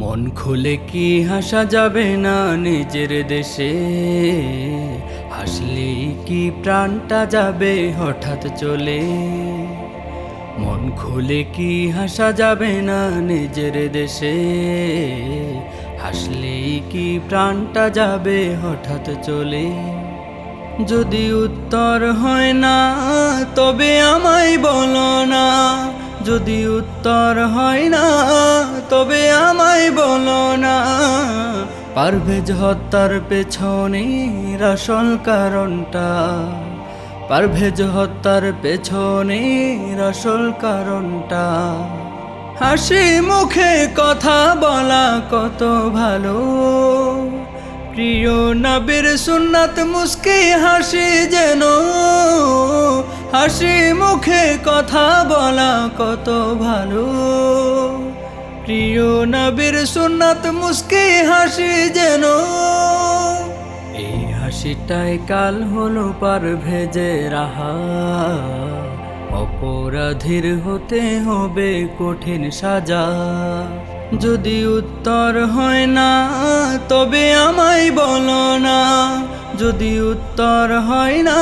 মন খুলে কি হাসা যাবে না নিজের দেশে? হাসলেই কি প্রাণটা যাবে হঠাৎ চলে? মন খুলে কি হাসা যাবে না নিজের দেশে? হাসলেই কি প্রাণটা যাবে হঠাৎ চলে? যদি উত্তর হয় না তবে আমায় বলো না, যদি উত্তর হয় না তবে আমায় বলো না। পারভেজ হত্যার পেছনে আসল কারণটা, পারভেজ হত্যার পেছনে আসল কারণটা। হাসি মুখে কথা বলা কত ভালো, প্রিয় নবীর সুন্নাত মুস্কি হাসি যেন। হাসি মুখে কথা বলা কত ভালো, প্রিয় নবীর সুন্নাত মুস্কি হাসি যেন। এই হাসিটাই কাল হলো পারভেজের আহার, অপরাধীর হতে হবে কঠিন সাজা। যদি উত্তর হয় না তবে আমায় বলো না, যদি উত্তর হয় না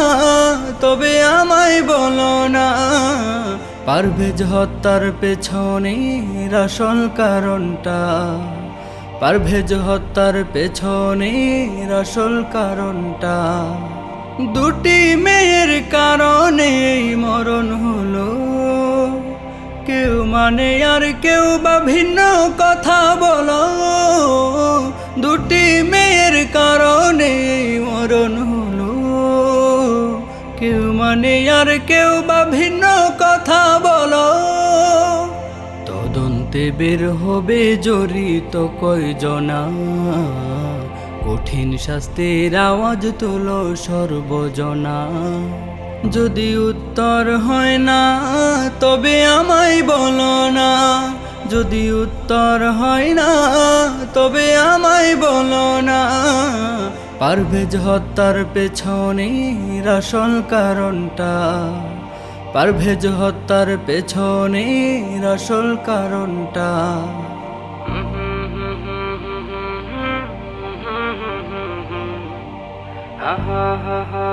তবে আমায় বলো না। পারভেজ হত্যার পেছনে আসল কারণটা, পারভেজ হত্যার পেছনে আসল কারণটা। দুটি মেয়ের কারণে মরণ হলো, কেউ মানে আর কেউ বা ভিন্ন কথা বলো। দুটি মেয়ের কারণে মরণ হলো, কেউ মানে আর কেউ বা ভিন্ন কথা বলো। তদন্তে বের হবে জড়িত কয়জনা, কঠিন শাস্তির আওয়াজ তোলো সর্বজনা। যদি উত্তর হয় না তবে আমায় বলো না, যদি উত্তর হয় না তবে আমায় বলো না। পারভেজ হত্যার পেছনে আসল কারণটা, পারভেজ হত্যার পেছনে আসল কারণটা। হা হা হা হা